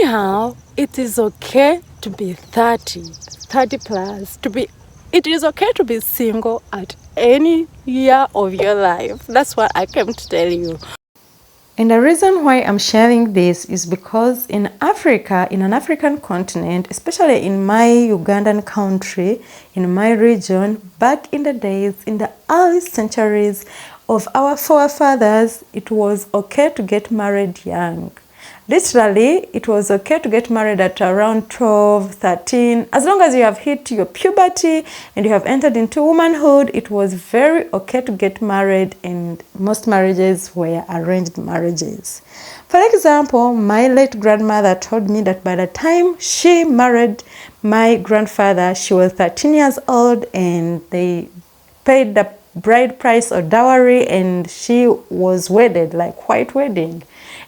anyhow, it is okay to be 30 plus, it is okay to be single at any year of your life. That's what I came to tell you. And the reason why I'm sharing this is because in Africa, in an African continent, especially in my Ugandan country, in my region, back in the days, in the early centuries of our forefathers, it was okay to get married young. Literally, it was okay to get married at around 12, 13. As long as you have hit your puberty and you have entered into womanhood, it was very okay to get married, and most marriages were arranged marriages. For example, my late grandmother told me that by the time she married my grandfather, she was 13 years old, and they paid the bride price or dowry, and she was wedded, like white wedding.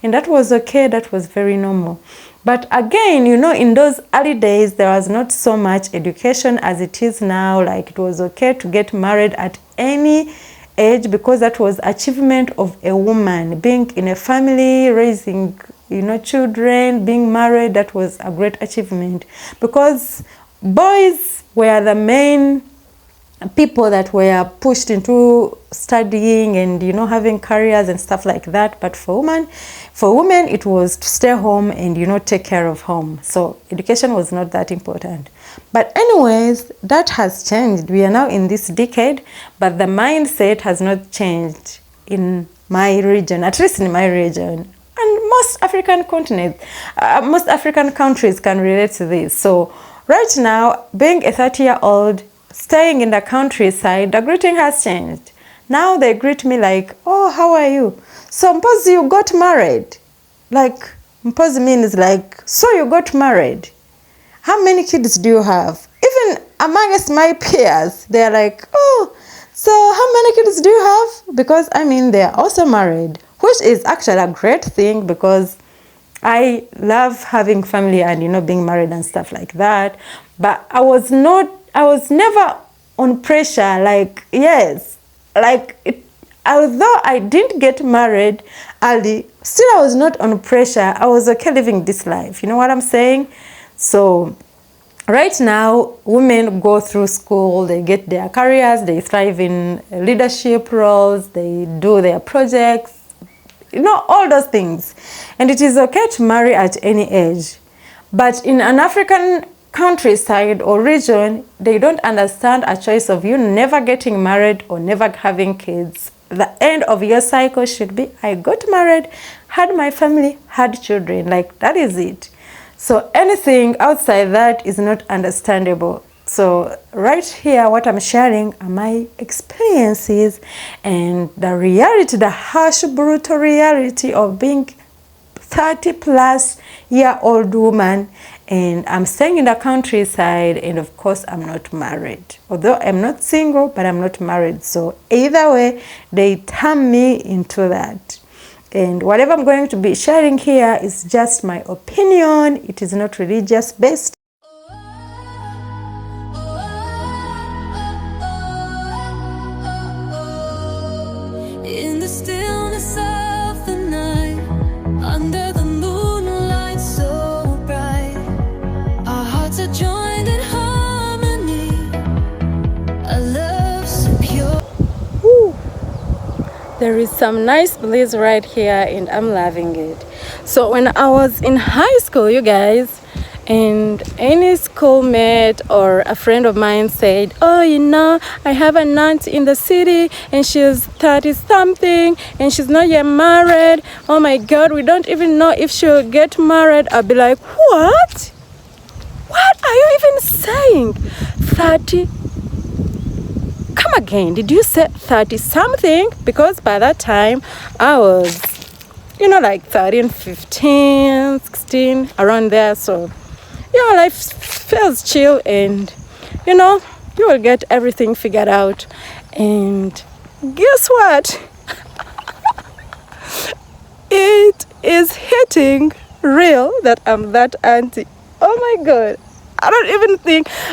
And that was okay, that was very normal. But again, you know, in those early days, there was not so much education as it is now. Like, it was okay to get married at any age because that was achievement of a woman. Being in a family, raising, you know, children, being married, that was a great achievement. Because boys were the main people that were pushed into studying and, you know, having careers and stuff like that. But for women it was to stay home and, you know, take care of home. So education was not that important. But anyways, that has changed. We are now in this decade, but the mindset has not changed in my region, at least in my region. And most African continents, most African countries can relate to this. So right now, being a 30-year-old, staying in the countryside, the greeting has changed. Now they greet me like, oh, how are you? So suppose you got married. Like, suppose means like, so you got married. How many kids do you have? Even amongst my peers, they're like, oh, so how many kids do you have? Because, I mean, they're also married, which is actually a great thing because I love having family and, you know, being married and stuff like that. But I was never on pressure, like, yes, like, although I didn't get married early, still I was not on pressure. I was okay living this life. You know what I'm saying? So right now, women go through school, they get their careers, they thrive in leadership roles, they do their projects, you know, all those things. And it is okay to marry at any age. But in an African countryside or region, they don't understand a choice of you never getting married or never having kids. The end of your cycle should be, I got married, had my family, had children. Like, that is it. So anything outside that is not understandable. So right here, what I'm sharing are my experiences and the reality, the harsh, brutal reality of being 30-plus-year-old woman, and I'm staying in the countryside, and of course I'm not married. Although I'm not single, but I'm not married. So either way, they turn me into that. And whatever I'm going to be sharing here is just my opinion. It is not religious based. In the stillness of the night, under the moonlight so bright, our hearts are joined in harmony, a love so pure. Ooh. There is some nice bliss right here and I'm loving it. So when I was in high school, you guys, and any schoolmate or a friend of mine said, oh, you know, I have an aunt in the city and she's 30 something and she's not yet married. Oh my God, we don't even know if she'll get married. I'll be like, what? What are you even saying? 30? Come again, did you say 30 something? Because by that time I was, you know, like 13, 15, 16, around there. So yeah, life feels chill and, you know, you will get everything figured out. And guess what? It is hitting real that I'm that auntie. Oh my God. I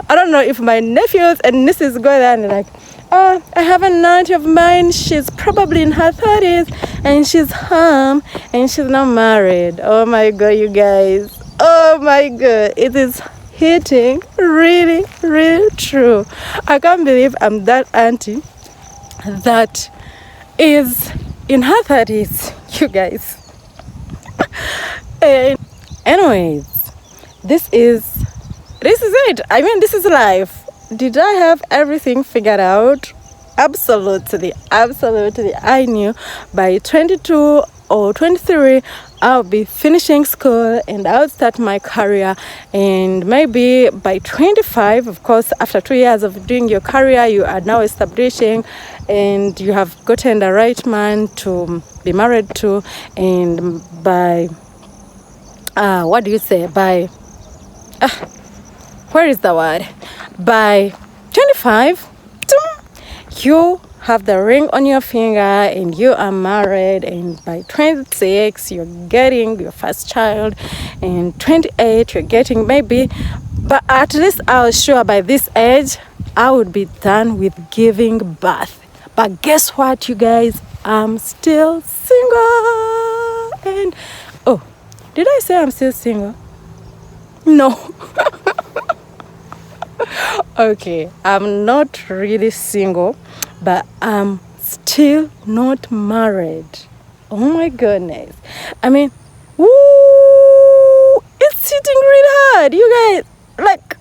don't know if my nephews and nieces go there and they're like, oh, I have an auntie of mine, she's probably in her 30s and she's home and she's not married. Oh my God, you guys. Oh my god, it is hitting really, really true. I can't believe I'm that auntie that is in her 30s, you guys. And anyways, this is it. I mean, this is life. Did I have everything figured out? Absolutely. I knew by 22 or 23 I'll be finishing school and I'll start my career, and maybe by 25, of course, after 2 years of doing your career, you are now establishing and you have gotten the right man to be married to, and by what do you say, by where is the word, by 25, you have the ring on your finger and you are married, and by 26 you're getting your first child, and 28 you're getting maybe, but at least I was sure by this age I would be done with giving birth. But guess what, you guys, I'm still single. And oh, did I say I'm still single? No. Okay, I'm not really single, but I'm still not married. Oh my goodness. I mean, woo, it's hitting really hard, you guys. Like,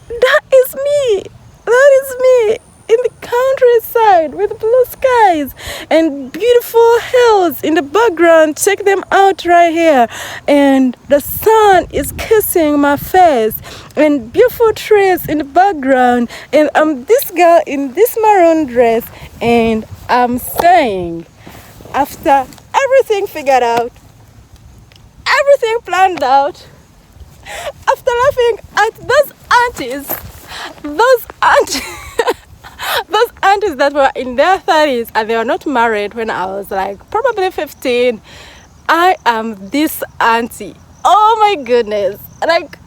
that is me. That is me in the countryside with blue skies and beautiful hills in the background. Check them out right here. And the sun is kissing my face and beautiful trees in the background. And I'm this girl in this maroon dress, and I'm saying, after everything figured out, everything planned out, after laughing at those aunties those aunties that were in their 30s and they were not married when I was like probably 15, I am this auntie. Oh my goodness. Like,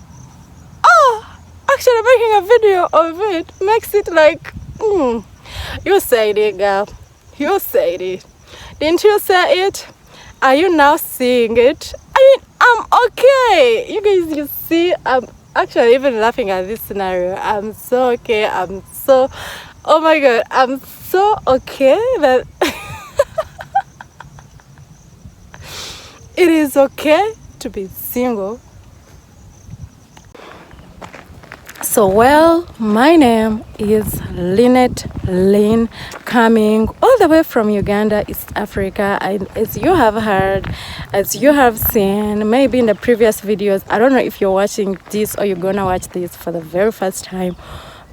oh, actually making a video of it makes it like, you said it, girl. You said it. Didn't you say it? Are you now seeing it? I mean, I'm okay. You guys, you see, I'm actually even laughing at this scenario. I'm so okay. I'm so, oh my god, I'm so okay that it is okay to be single. So, well, my name is Lynette Lynn, coming all the way from Uganda, East Africa. And as you have heard, as you have seen, maybe in the previous videos, I don't know if you're watching this or you're gonna watch this for the very first time,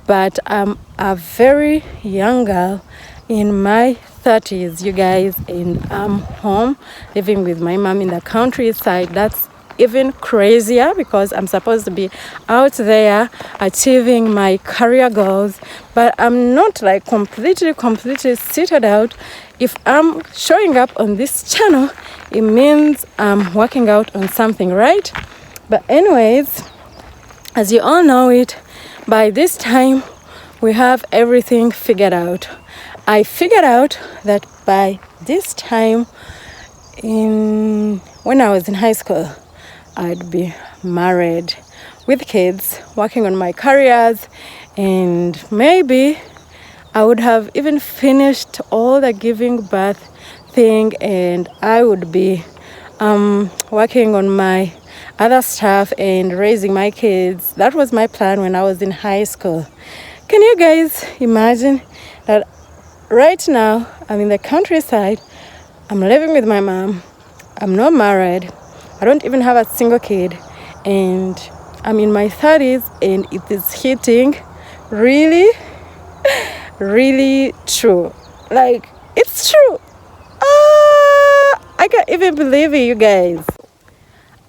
but I'm a very young girl in my 30s, you guys, and I'm home living with my mom in the countryside. That's even crazier because I'm supposed to be out there achieving my career goals, but I'm not like completely seated out. If I'm showing up on this channel, it means I'm working out on something, right? But anyways, as you all know it, by this time we have everything figured out. I figured out that by this time when I was in high school, I'd be married with kids, working on my careers, and maybe I would have even finished all the giving birth thing, and I would be working on my other stuff and raising my kids. That was my plan when I was in high school. Can you guys imagine that right now I'm in the countryside, I'm living with my mom, I'm not married, I don't even have a single kid, and I'm in my 30s, and it is hitting really, really true. Like, it's true. I can't even believe it, you guys.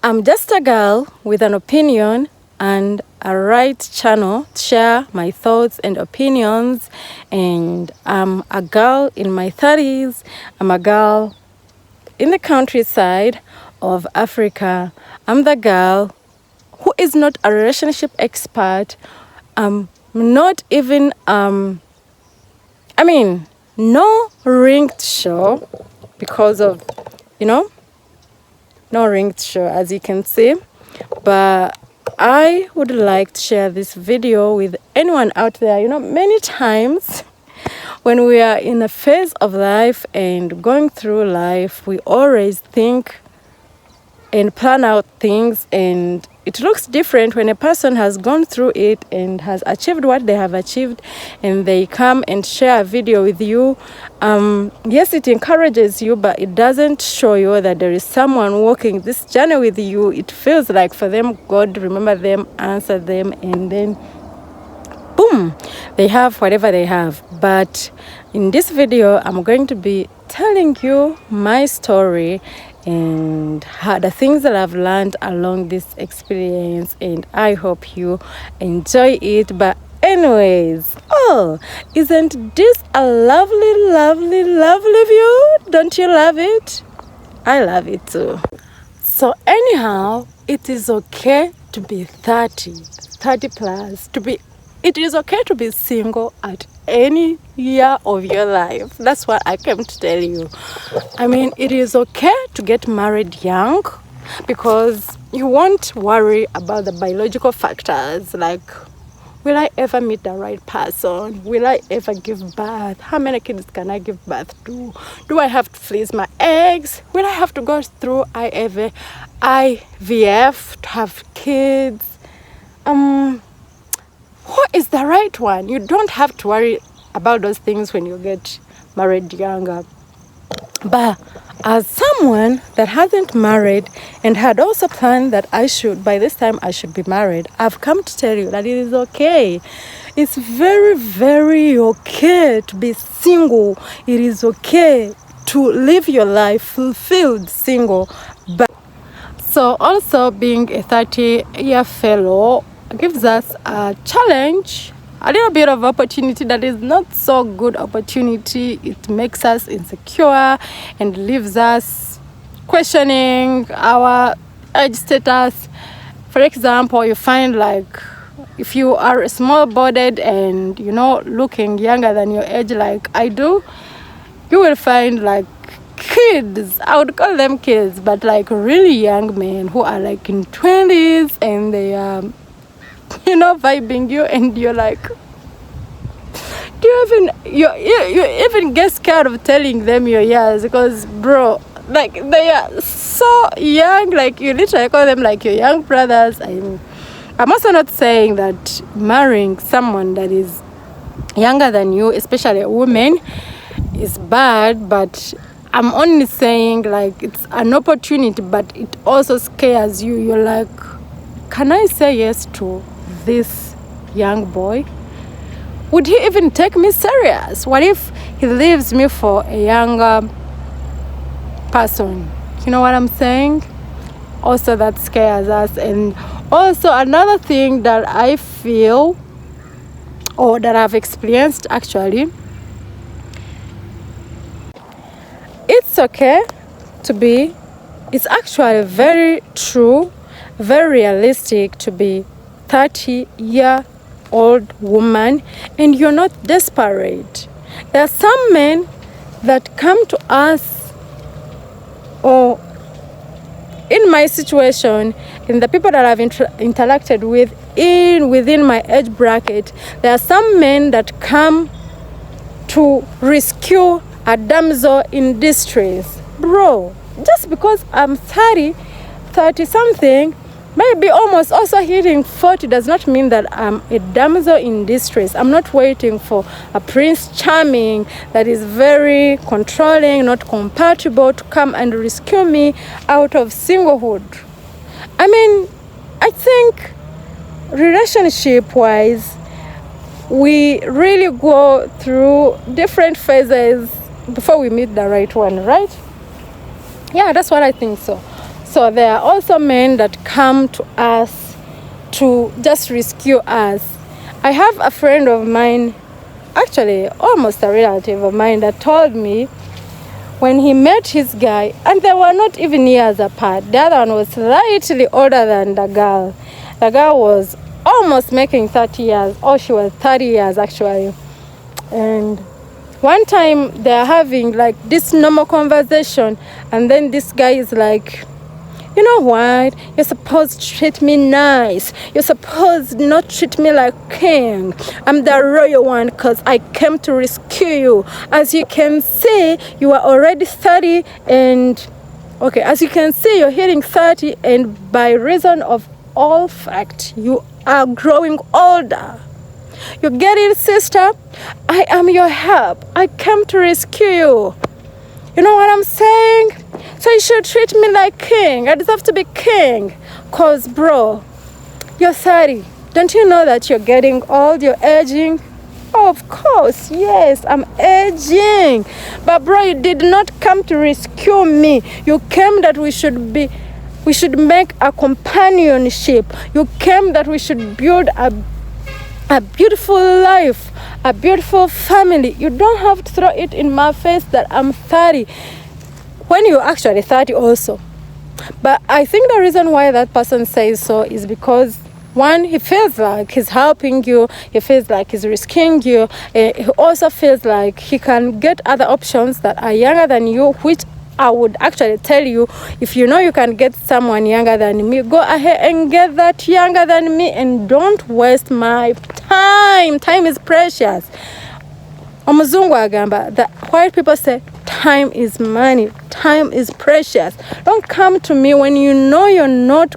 I'm just a girl with an opinion and a right channel to share my thoughts and opinions, and I'm a girl in my 30s. I'm a girl in the countryside of Africa. I'm the girl who is not a relationship expert. Not even no ring to show because of, no ring to show, as you can see. but I would like to share this video with anyone out there. You know, many times when we are in a phase of life and going through life, we always think and plan out things, and it looks different when a person has gone through it and has achieved what they have achieved, and they come and share a video with you. Yes, it encourages you, but it doesn't show you that there is someone walking this journey with you. It feels like for them, God remember them, answer them, and then boom, they have whatever they have. But in this video, I'm going to be telling you my story and the things that I've learned along this experience, and I hope you enjoy it. But anyways, isn't this a lovely, lovely, lovely view? Don't you love it? I love it too. So anyhow, it is okay to be 30 plus, it is okay to be single at any year of your life. That's what I came to tell you. I mean, it is okay to get married young because you won't worry about the biological factors like, will I ever meet the right person? Will I ever give birth? How many kids can I give birth to? Do I have to freeze my eggs? Will I have to go through IVF to have kids? What is the right one? You don't have to worry about those things when you get married younger. But as someone that hasn't married and had also planned that by this time I should be married, I've come to tell you that it is okay. It's very, very okay to be single. It is okay to live your life fulfilled single. But so also being a 30-year fellow gives us a challenge, a little bit of opportunity that is not so good opportunity. It makes us insecure and leaves us questioning our age status. For example, you find like if you are small-bodied and looking younger than your age like I do, you will find like kids, I would call them kids, but like really young men who are like in 20s and they are vibing you, and you're like, you even get scared of telling them your years because bro, like they are so young, like you literally call them like your young brothers. I'm also not saying that marrying someone that is younger than you, especially a woman, is bad, but I'm only saying like it's an opportunity, but it also scares you. You're like, can I say yes to this young boy? Would he even take me serious? What if he leaves me for a younger person? You know what I'm saying? Also that scares us. And also another thing that I feel, or that I've experienced actually, it's okay to be, it's actually very true, very realistic to be 30-year-old woman and you're not desperate. There are some men that come to us, or in my situation, in the people that I've interacted with within my age bracket, there are some men that come to rescue a damsel in distress. Bro, just because I'm 30 something, maybe almost also hitting 40, does not mean that I'm a damsel in distress. I'm not waiting for a prince charming that is very controlling, not compatible, to come and rescue me out of singlehood. I mean, I think relationship-wise, we really go through different phases before we meet the right one, right? Yeah, that's what I think so. So there are also men that come to us to just rescue us. I have a friend of mine, actually almost a relative of mine, that told me when he met his guy, and they were not even years apart. The other one was slightly older than the girl. The girl was almost making 30 years, or she was 30 years actually. And one time they're having like this normal conversation, and then this guy is like, You know what? You're supposed to treat me nice. You're supposed not treat me like king. I'm the royal one because I came to rescue you. As you can see, you are already 30 and... Okay, as you can see, you're hitting 30 and by reason of all fact, you are growing older. You get it, sister? I am your help. I came to rescue you. You know what I'm saying? So you should treat me like king. I deserve to be king. Cause bro, you're 30. Don't you know that you're getting old? You're aging? Oh, of course, yes, I'm aging. But bro, you did not come to rescue me. You came that we should make a companionship. You came that we should build a beautiful life, a beautiful family. You don't have to throw it in my face that I'm 30 when you're actually 30 also. But I think the reason why that person says so is because one, he feels like he's helping you, he feels like he's risking you, he also feels like he can get other options that are younger than you, which I would actually tell you, if you know you can get someone younger than me, go ahead and get that younger than me and don't waste my time. Time is precious. Omuzungu agamba, the white people say time is money, time is precious. Don't come to me when you know you're not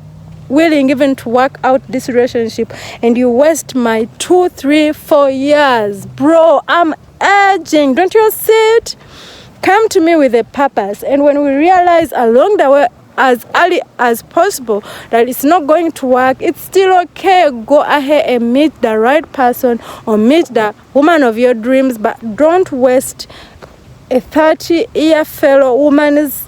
willing even to work out this relationship and you waste my 2, 3, 4 years. Bro, I'm aging. Don't you see it? Come to me with a purpose, and when we realize along the way as early as possible that it's not going to work, it's still okay. Go ahead and meet the right person or meet the woman of your dreams, but don't waste a 30-year fellow woman's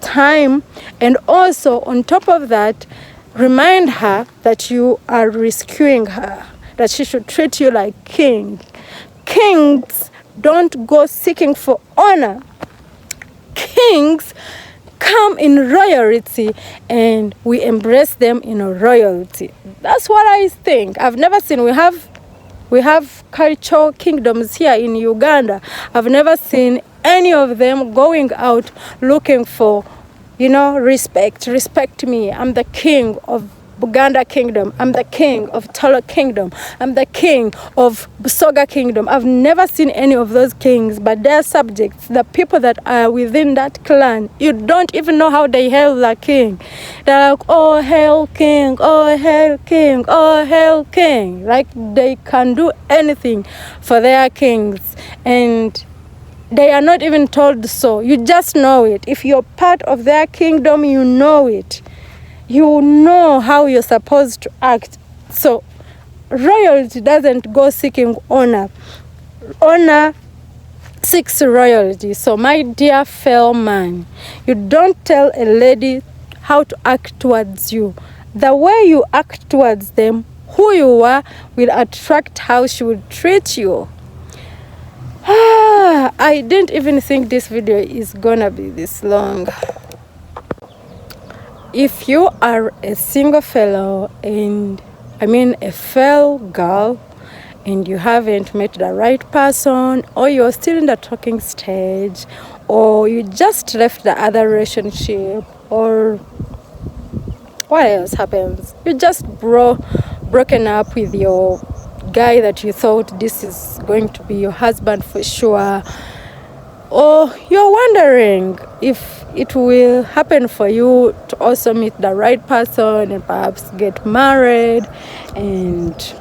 time. And also on top of that, remind her that you are rescuing her, that she should treat you like king. Kings don't go seeking for honor. Kings come in royalty and we embrace them in royalty. That's what I think. I've never seen, we have cultural kingdoms here in Uganda. I've never seen any of them going out looking for, respect me. I'm the king of Buganda Kingdom. I'm the king of Tolo Kingdom. I'm the king of Busoga Kingdom. I've never seen any of those kings, but their subjects, the people that are within that clan, you don't even know how they hail the king. They're like, oh, hail king, oh, hail king, oh, hail king. Like they can do anything for their kings. And they are not even told so. You just know it. If you're part of their kingdom, you know it. You know how you're supposed to act. So royalty doesn't go seeking honor. Honor seeks royalty. So my dear fellow man, you don't tell a lady how to act towards you. The way you act towards them, who you are, will attract how she will treat you. I didn't even think this video is gonna be this long. If you are a single fellow a fellow girl, and you haven't met the right person, or you're still in the talking stage, or you just left the other relationship, or what else happens? You just broken up with your guy that you thought this is going to be your husband for sure, or you're wondering if it will happen for you to also meet the right person and perhaps get married. And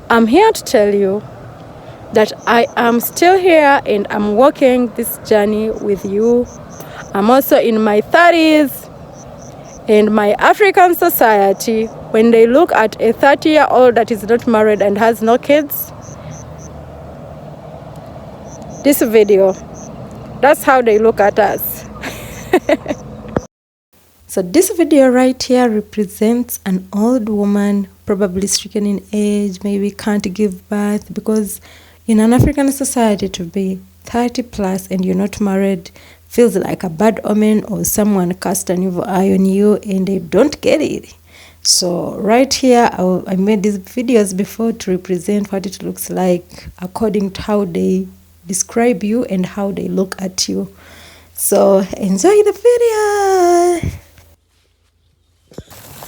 I'm here to tell you that I am still here and I'm walking this journey with you. I'm also in my 30s, and my African society, when they look at a 30-year-old that is not married and has no kids, this video, that's how they look at us. So this video right here represents an old woman, probably stricken in age, maybe can't give birth, because in an African society to be 30 plus and you're not married feels like a bad omen, or someone cast an evil eye on you and they don't get it. So right here, I made these videos before to represent what it looks like according to how they describe you and how they look at you. So enjoy the video.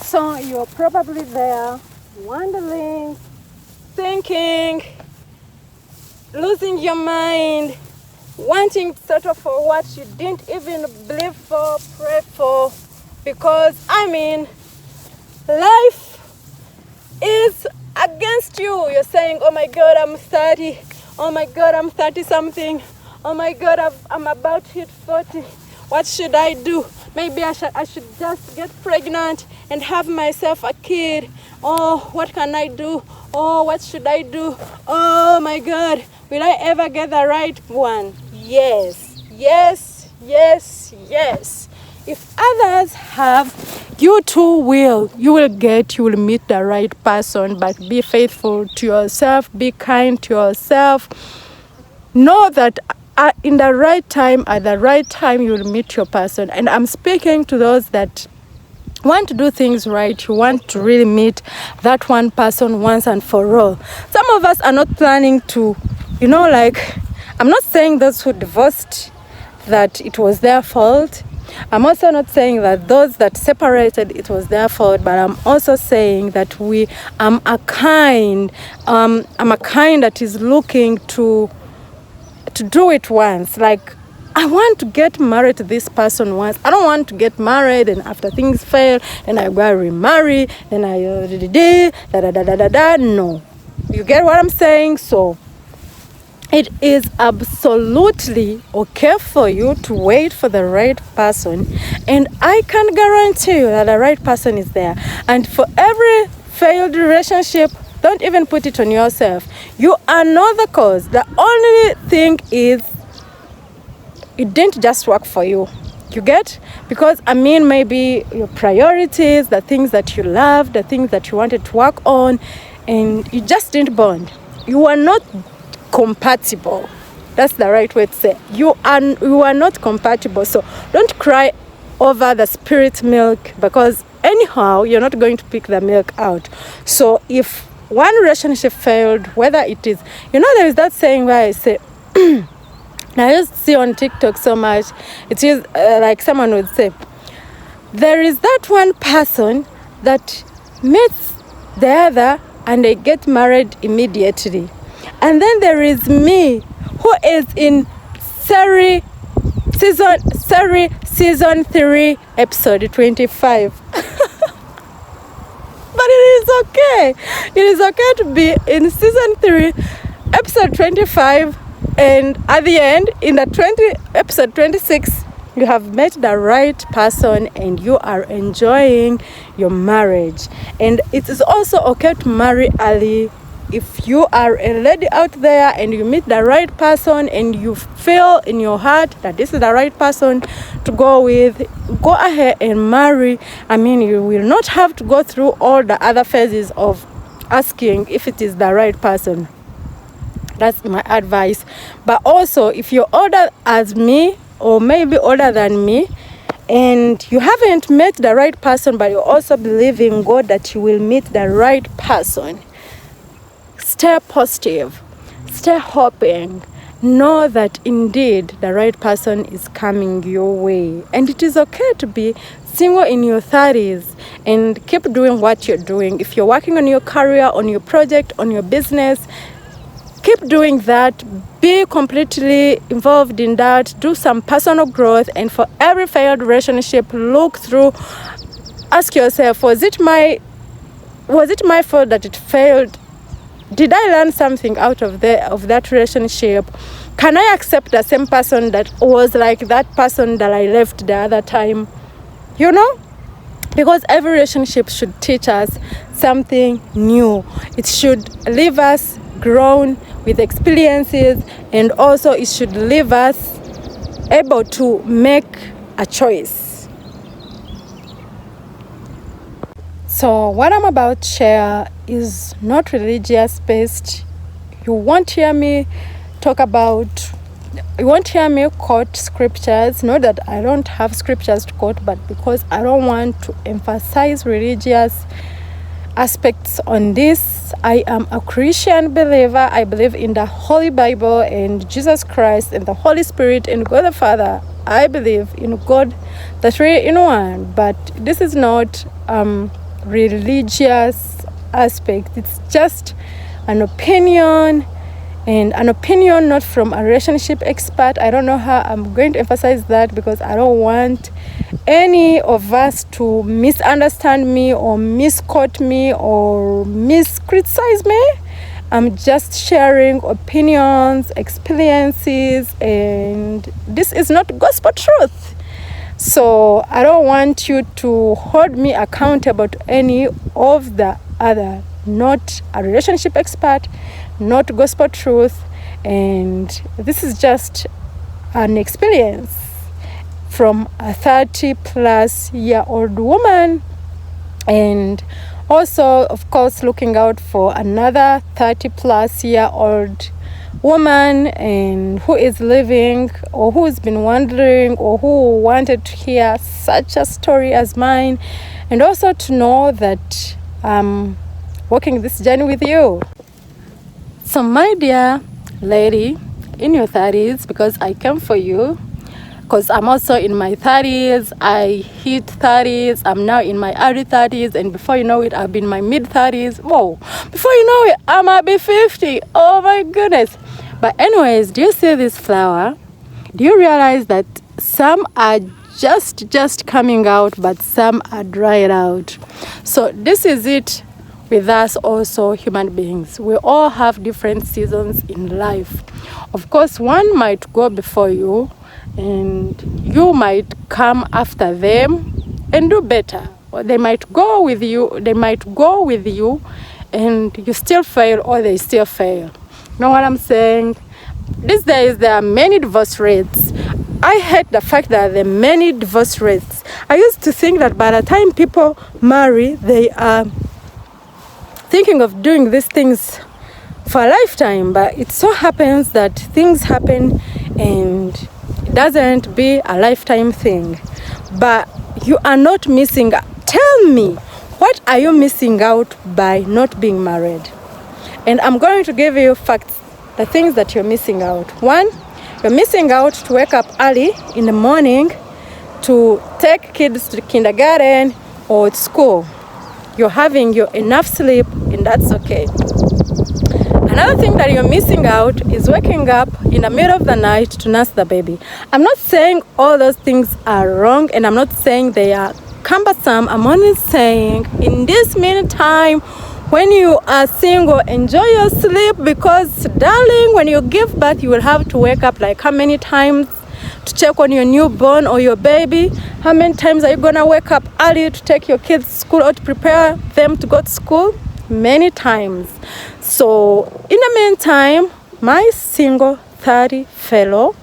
So you're probably there wondering, thinking, losing your mind, wanting to settle for what you didn't even believe for, pray for, because life is against you. You're saying, oh my God, I'm 30. Oh my God, I'm 30 something. Oh my God, I'm about to hit 40. What should I do? Maybe I should just get pregnant and have myself a kid. Oh, what can I do? Oh, what should I do? Oh my God, will I ever get the right one? Yes, yes, yes, yes. If others have, you too will. You will meet the right person, but be faithful to yourself, be kind to yourself. Know that in the right time, at the right time, you will meet your person. And I'm speaking to those that want to do things right. You want to really meet that one person once and for all. Some of us are not planning to, I'm not saying those who divorced that it was their fault. I'm also not saying that those that separated, it was their fault, but I'm also saying that I'm a kind that is looking to do it once. Like, I want to get married to this person once. I don't want to get married and after things fail, then I go remarry, then no. You get what I'm saying? So it is absolutely okay for you to wait for the right person, and I can guarantee you that the right person is there. And for every failed relationship, don't even put it on yourself. You are not the cause. The only thing is, it didn't just work for you. You get? Because maybe your priorities, the things that you love, the things that you wanted to work on, and you just didn't bond. You are not compatible. That's the right way to say. You are not compatible. So don't cry over the spirit milk, because anyhow you're not going to pick the milk out. So if one relationship failed, whether it is, there is that saying where I say I used to see on TikTok so much, it is like someone would say, there is that one person that meets the other and they get married immediately. And then there is me, who is in season 3, episode 25. But it is okay. It is okay to be in season 3, episode 25, and at the end, in the episode 26, you have met the right person and you are enjoying your marriage. And it is also okay to marry early. If you are a lady out there and you meet the right person and you feel in your heart that this is the right person to go with, go ahead and marry. You will not have to go through all the other phases of asking if it is the right person. That's my advice. But also, if you're older as me, or maybe older than me, and you haven't met the right person, but you also believe in God that you will meet the right person, stay positive, stay hoping. Know that indeed the right person is coming your way. And it is okay to be single in your 30s and keep doing what you're doing. If you're working on your career, on your project, on your business, keep doing that. Be completely involved in that. Do some personal growth. And for every failed relationship, look through. Ask yourself, was it my fault that it failed? Did I learn something out of that relationship? Can I accept the same person that was like that person that I left the other time? Because every relationship should teach us something new. It should leave us grown with experiences, and also it should leave us able to make a choice. So what I'm about to share is not religious based. You won't hear me quote scriptures. Not that I don't have scriptures to quote, but because I don't want to emphasize religious aspects on this. I am a Christian believer. I believe in the Holy Bible and Jesus Christ and the Holy Spirit and God the Father I believe in God, the three in one. But this is not religious aspect. It's just an opinion, and an opinion not from a relationship expert. I don't know how I'm going to emphasize that, because I don't want any of us to misunderstand me or misquote me or miscriticize me. I'm just sharing opinions, experiences, and this is not gospel truth. So I don't want you to hold me accountable to any of the other. Not a relationship expert, not gospel truth, and this is just an experience from a 30-plus-year-old woman, and also, of course, looking out for another 30-plus-year-old woman and who is living, or who's been wondering, or who wanted to hear such a story as mine, and also to know that I'm walking this journey with you. So my dear lady in your 30s, because I came for you, because I'm also in my 30s, I hit 30s, I'm now in my early 30s, and before you know it, I'll be in my mid 30s. Whoa, before you know it, I might be 50. Oh my goodness. But anyways, do you see this flower? Do you realize that some are just coming out, but some are dried out? So this is it with us also, human beings. We all have different seasons in life. Of course, one might go before you, and you might come after them and do better. Or they might go with you, and you still fail, or they still fail. You know what I'm saying? These days, there are many divorce rates. I hate the fact that there are many divorce rates. I used to think that by the time people marry, they are thinking of doing these things for a lifetime, but it so happens that things happen and it doesn't be a lifetime thing. But you are not missing. Tell me, what are you missing out by not being married? And I'm going to give you facts, the things that you're missing out. One, you're missing out to wake up early in the morning to take kids to kindergarten or to school. You're having your enough sleep, and that's okay. Another thing that you're missing out is waking up in the middle of the night to nurse the baby. I'm not saying all those things are wrong, and I'm not saying they are cumbersome. I'm only saying in this meantime, when you are single, enjoy your sleep, because darling, when you give birth, you will have to wake up like how many times to check on your newborn or your baby? How many times are you gonna wake up early to take your kids to school or to prepare them to go to school? Many times. So in the meantime, my single 30 fellow,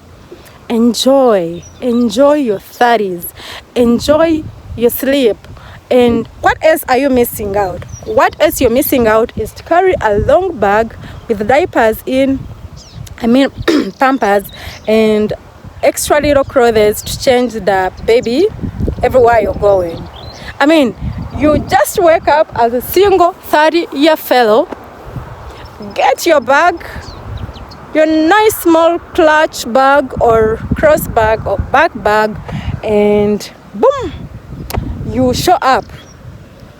enjoy your 30s, enjoy your sleep. And what else are you missing out? What else you're missing out is to carry a long bag with diapers in, pampers, and extra little clothes to change the baby everywhere you're going. You just wake up as a single 30-year fellow, get your bag, your nice small clutch bag or cross bag or back bag, and boom, you show up.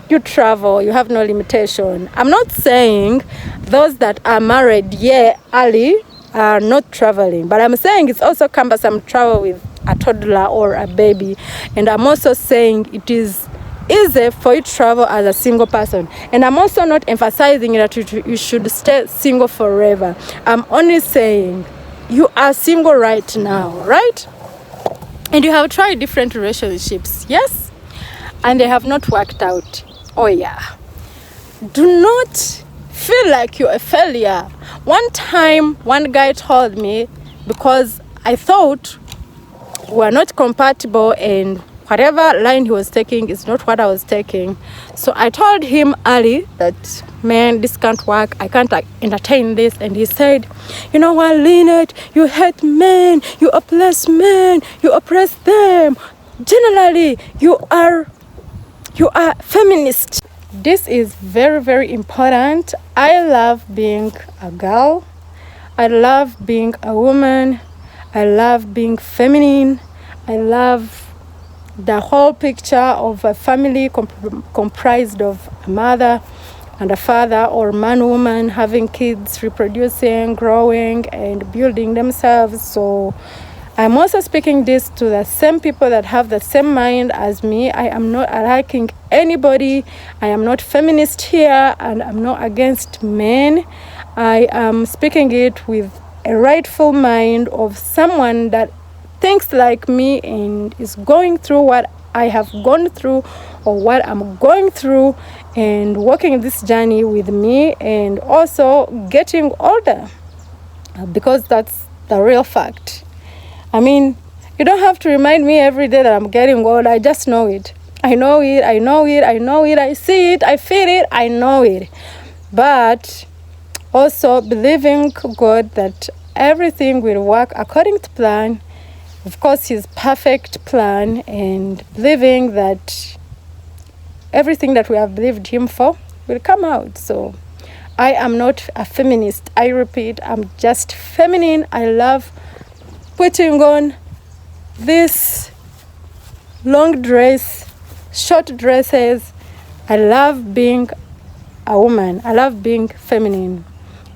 You travel, you have no limitation. I'm not saying those that are married early are not traveling, but I'm saying it's also cumbersome travel with a toddler or a baby. And I'm also saying it is easy for you to travel as a single person. And I'm also not emphasizing that you should stay single forever. I'm only saying you are single right now, right? And you have tried different relationships, yes? And they have not worked out. Oh yeah. Do not feel like you're a failure. One time, one guy told me, because I thought we were not compatible and whatever line he was taking is not what I was taking. So I told him early that, man, this can't work. I can't entertain this. And he said, you know what, Lynette, you hate men, you oppress men, you oppress them. Generally, you are feminist. This is very, very important. I love being a girl. I love being a woman. I love being feminine. I love the whole picture of a family comprised of a mother and a father, or man, woman, having kids, reproducing, growing, and building themselves. So I'm also speaking this to the same people that have the same mind as me. I am not liking anybody. I am not feminist here, and I'm not against men. I am speaking it with a rightful mind of someone that thinks like me and is going through what I have gone through, or what I'm going through, and walking this journey with me, and also getting older, because that's the real fact. I mean, you don't have to remind me every day that I'm getting old. I just know it. I know it. I see it. I feel it. I know it. But also believing God that everything will work according to plan, of course, His perfect plan, and believing that everything that we have believed Him for will come out. So I am not a feminist. I repeat, I'm just feminine. I love putting on this long dress, short dresses. I love being a woman. I love being feminine.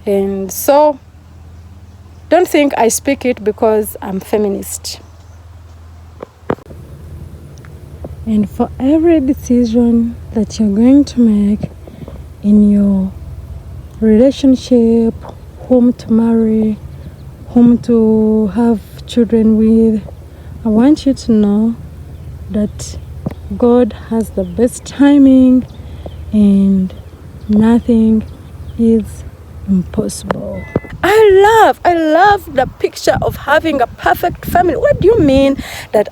And so don't think I speak it because I'm feminist. And for every decision that you're going to make in your relationship, whom to marry, whom to have children with, I want you to know that God has the best timing and nothing is impossible. I love the picture of having a perfect family. What do you mean that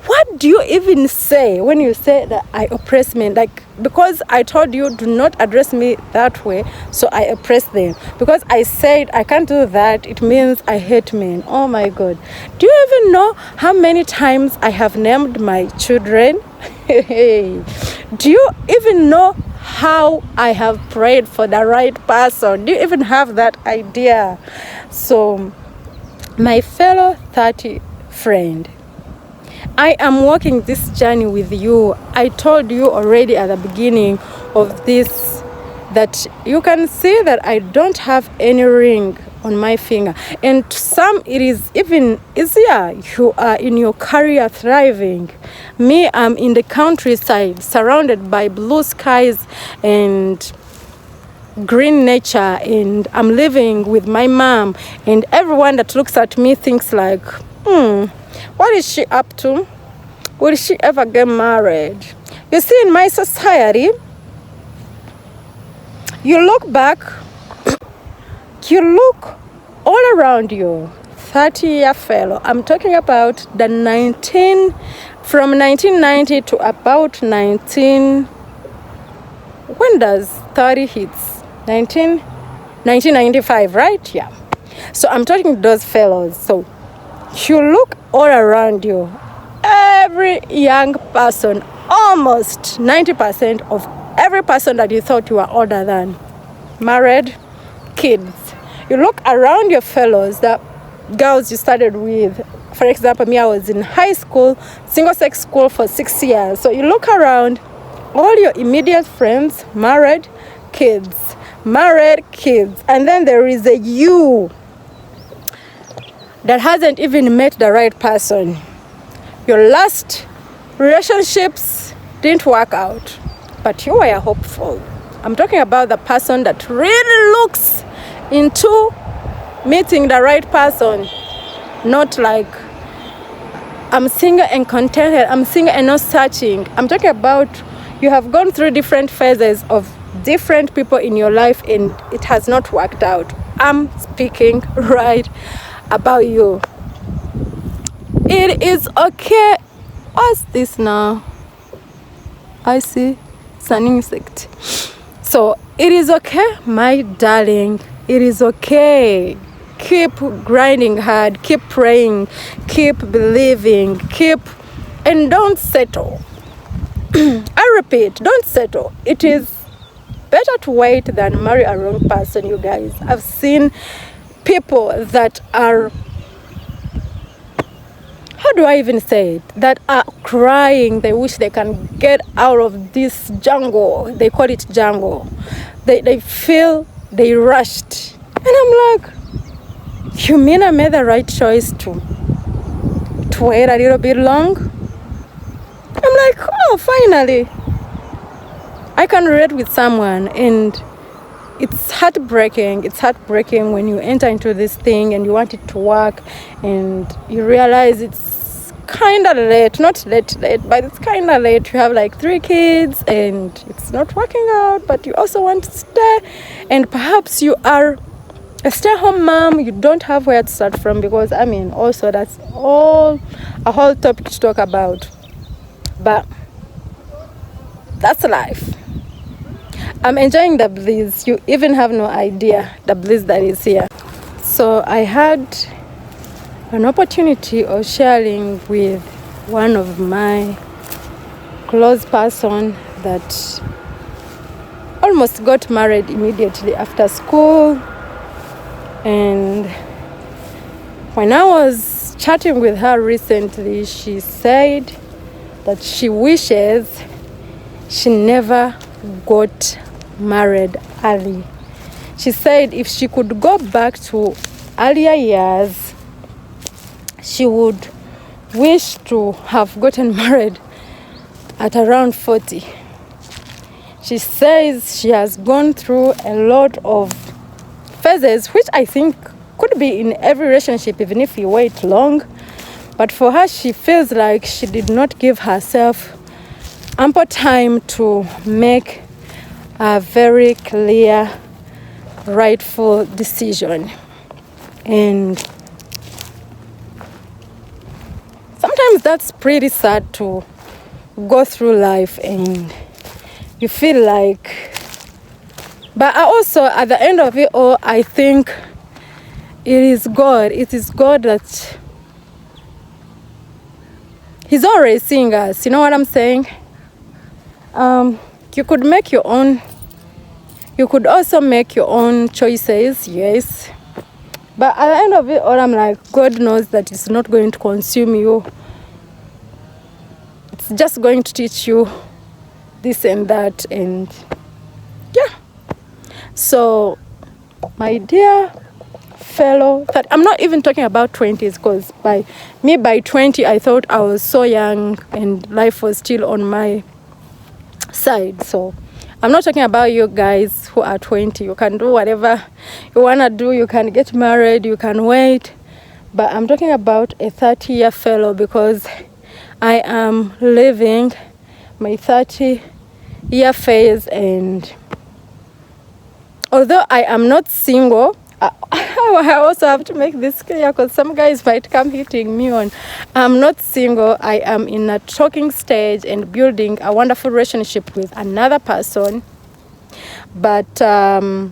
what do you even say when you say that I oppress men? Like, because I told you do not address me that way, so I oppress them. Because I said I can't do that, it means I hate men. Oh my God. Do you even know how many times I have named my children? Do you even know how I have prayed for the right person? Do you even have that idea? So, my fellow 30 friend, I am walking this journey with you. I told you already at the beginning of this that you can see that I don't have any ring on my finger, and to some it is even easier. You are in your career thriving. Me, I'm in the countryside surrounded by blue skies and green nature, and I'm living with my mom, and everyone that looks at me thinks like, what is she up to? Will she ever get married? You see, in my society, you look back, you look all around you, 30-year fellow. I'm talking about the from 1990 to about when does 30 hits? 1995, right? Yeah. So I'm talking those fellows. So you look all around you. Every young person, almost 90% of every person that you thought you were older than, married, kids. You look around your fellows, the girls you started with. For example, me, I was in high school, single-sex school for 6 years. So you look around, all your immediate friends, married kids. And then there is a you that hasn't even met the right person. Your last relationships didn't work out, but you were hopeful. I'm talking about the person that really looks into meeting the right person, not like I'm single and contented, I'm single and not searching. I'm talking about you have gone through different phases of different people in your life and it has not worked out. I'm speaking right about you. It is okay. What's this now? I see it's an insect. So it is okay, my darling. It is okay. Keep grinding hard, keep praying, keep believing, and don't settle. I repeat, don't settle. It is better to wait than marry a wrong person, you guys. I've seen people that are how do I even say it, that are crying. They wish they can get out of this jungle. They call it jungle. They feel they rushed. And I'm like, you mean I made the right choice to wait a little bit long? I'm like, oh, finally I can relate with someone. And it's heartbreaking. It's heartbreaking when you enter into this thing and you want it to work and you realize it's kind of late. Not late, but it's kind of late. You have like 3 kids and it's not working out, but you also want to stay. And perhaps you are a stay-home mom. You don't have where to start from, because I mean, also that's all a whole topic to talk about. But that's life. I'm enjoying the bliss. You even have no idea the bliss that is here. So I had an opportunity of sharing with one of my close person that almost got married immediately after school. And when I was chatting with her recently, she said that she wishes she never got married early. She said if she could go back to earlier years, she would wish to have gotten married at around 40. She says she has gone through a lot of phases, which I think could be in every relationship, even if you wait long. But for her, she feels like she did not give herself ample time to make a very clear, rightful decision. And sometimes that's pretty sad to go through life and you feel like, but I also, at the end of it all, I think it is God that He's already seeing us. You know what I'm saying? You could make your own. You could also make your own choices, yes. But at the end of it all, I'm like, God knows that it's not going to consume you. It's just going to teach you this and that, and yeah. So, my dear fellow, that I'm not even talking about 20s, because by 20 I thought I was so young and life was still on my side. So I'm not talking about you guys who are 20. You can do whatever you want to do. You can get married, you can wait. But I'm talking about a 30-year fellow, because I am living my 30-year phase. And although I am not single, I also have to make this clear, because some guys might come hitting me on. I'm not single. I am in a talking stage and building a wonderful relationship with another person. But and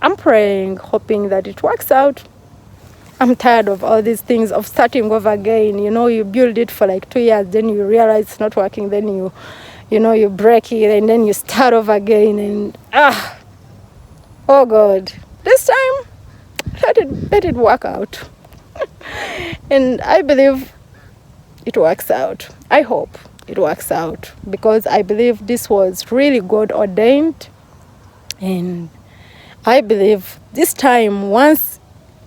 I'm praying, hoping that it works out. I'm tired of all these things of starting over again. You know, you build it for like 2 years, then you realize it's not working, then you break it, and then you start over again, and oh God. This time, let it work out. And I believe it works out. I hope it works out, because I believe this was really God ordained. And I believe this time, once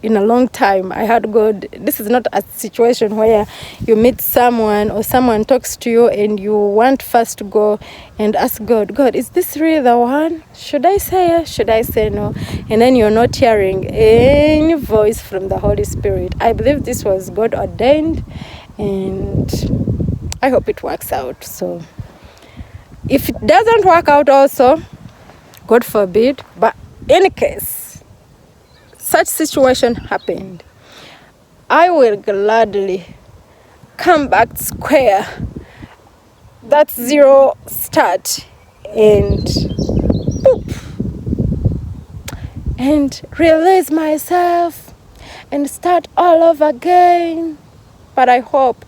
in a long time, I had God. This is not a situation where you meet someone or someone talks to you and you want first to go and ask God, is this really the one? Should I say yes? Should I say no? And then you're not hearing any voice from the Holy Spirit. I believe this was God ordained, and I hope it works out. So if it doesn't work out also, God forbid, but in case such situation happened, I will gladly come back square, that zero start, and boop, and release myself and start all over again. But I hope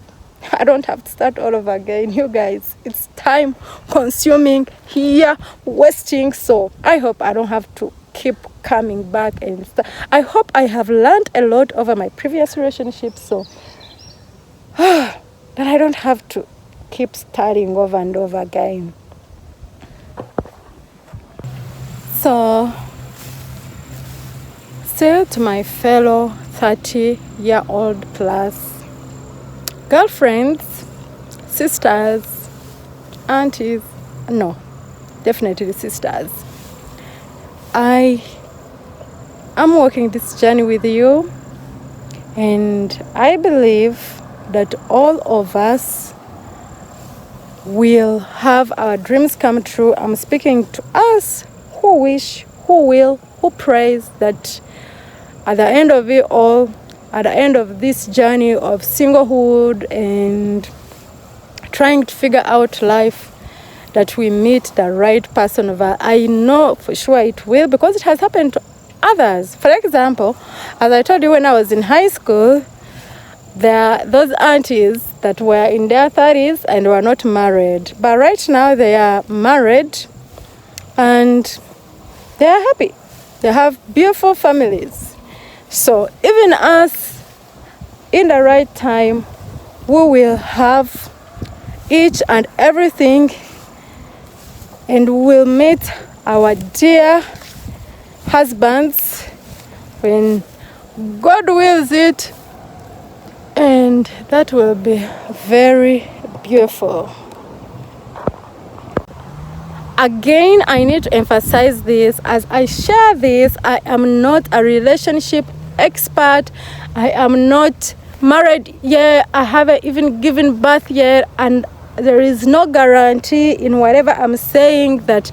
I don't have to start all over again. You guys, it's time consuming here, wasting. So I hope I don't have to keep coming back and I hope I have learned a lot over my previous relationships. So that I don't have to keep starting over and over again. So, still to my fellow 30-year-old plus girlfriends, sisters, aunties, no, definitely sisters. I am walking this journey with you, and I believe that all of us will have our dreams come true. I'm speaking to us who wish, who will, who prays that at the end of it all, at the end of this journey of singlehood and trying to figure out life, that we meet the right person of us. I know for sure it will, because it has happened to others. For example, as I told you, when I was in high school, there are those aunties that were in their 30s and were not married. But right now they are married and they are happy. They have beautiful families. So even us, in the right time, we will have each and everything, and we will meet our dear husbands when God wills it, and that will be very beautiful. Again, I need to emphasize this. As I share this, I am not a relationship expert. I am not married yet. I haven't even given birth yet, and there is no guarantee in whatever I'm saying that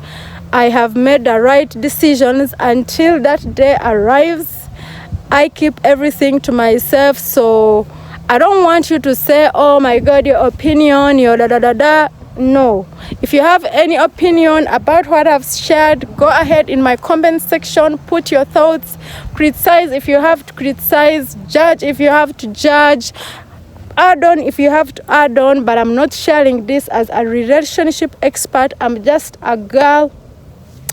I have made the right decisions. Until that day arrives, I keep everything to myself. So I don't want you to say, oh my God, your opinion, your da da da da. No. If you have any opinion about what I've shared, go ahead in my comment section, put your thoughts, criticize if you have to criticize, judge if you have to judge, add on if you have to add on. But I'm not sharing this as a relationship expert. I'm just a girl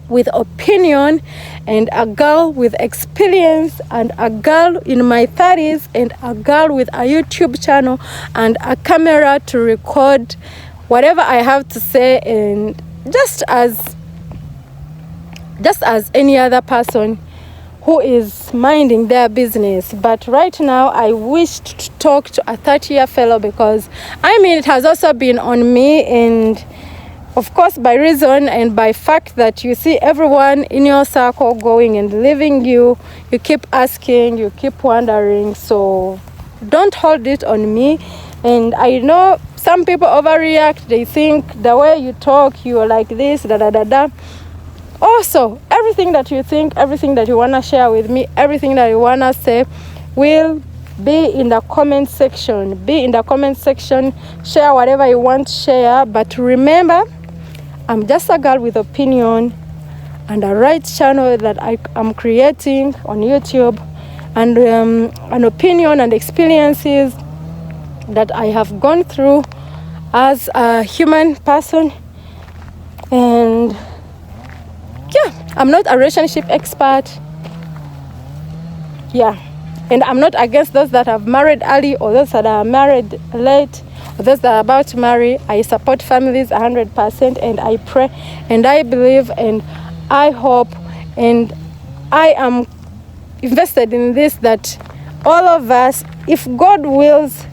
with opinion, and a girl with experience, and a girl in my 30s, and a girl with a YouTube channel and a camera to record whatever I have to say, and just as any other person who is minding their business. But right now I wish to talk to a 30-year fellow, because it has also been on me, and of course by reason and by fact that you see everyone in your circle going and leaving you. You keep asking, you keep wondering, so don't hold it on me. And I know some people overreact. They think the way you talk, you're like this, da da da da. Also, everything that you think, everything that you want to share with me, everything that you want to say will be in the comment section. Be in the comment section. Share whatever you want to share. But remember, I'm just a girl with opinion and a right channel that I am creating on YouTube, and an opinion and experiences that I have gone through as a human person. And yeah, I'm not a relationship expert. Yeah, and I'm not against those that have married early or those that are married late or those that are about to marry. I support families 100%, and I pray and I believe and I hope and I am invested in this, that all of us, if God wills,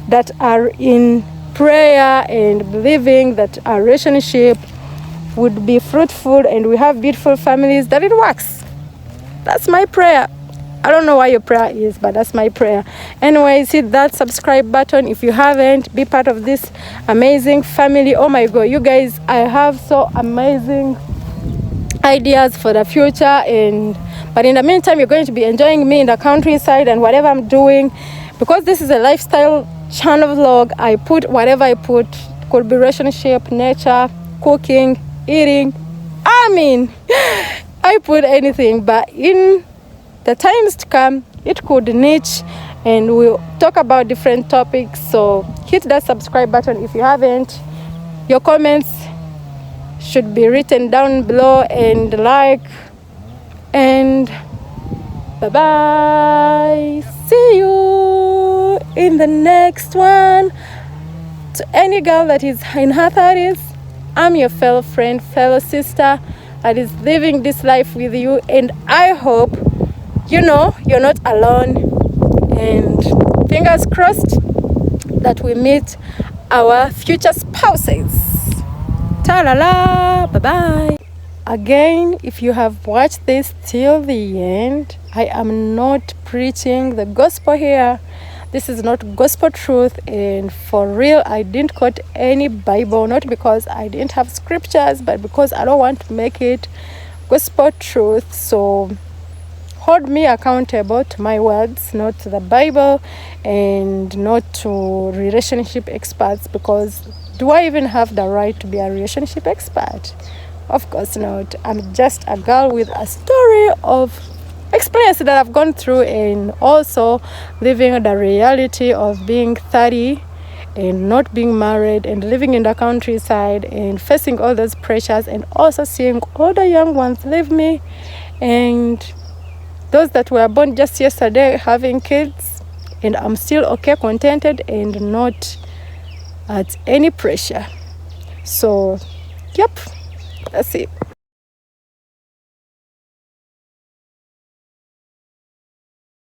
that are in prayer and believing that our relationship would be fruitful and we have beautiful families, that it works. That's my prayer. I don't know what your prayer is, but that's my prayer. Anyways, hit that subscribe button if you haven't. Be part of this amazing family. Oh my God, you guys, I have so amazing ideas for the future. But in the meantime, you're going to be enjoying me in the countryside and whatever I'm doing, because this is a lifestyle channel vlog. I put whatever I put. Could be relationship, nature, cooking, eating. I put anything, but in the times to come, it could niche and we'll talk about different topics. So hit that subscribe button if you haven't. Your comments should be written down below, and like, and bye bye. See you in the next one. To any girl that is in her 30s, I'm your fellow friend, fellow sister that is living this life with you, and I hope you know you're not alone, and fingers crossed that we meet our future spouses. Ta-la-la, bye-bye. Again, if you have watched this till the end, I am not preaching the gospel here. This is not gospel truth, and for real, I didn't quote any Bible, not because I didn't have scriptures, but because I don't want to make it gospel truth. So hold me accountable to my words, not to the Bible and not to relationship experts, because do I even have the right to be a relationship expert? Of course not. I'm just a girl with a story of experience that I've gone through, and also living the reality of being 30 and not being married and living in the countryside and facing all those pressures, and also seeing all the young ones leave me, and those that were born just yesterday having kids, and I'm still okay, contented, and not at any pressure. So, yep, that's it.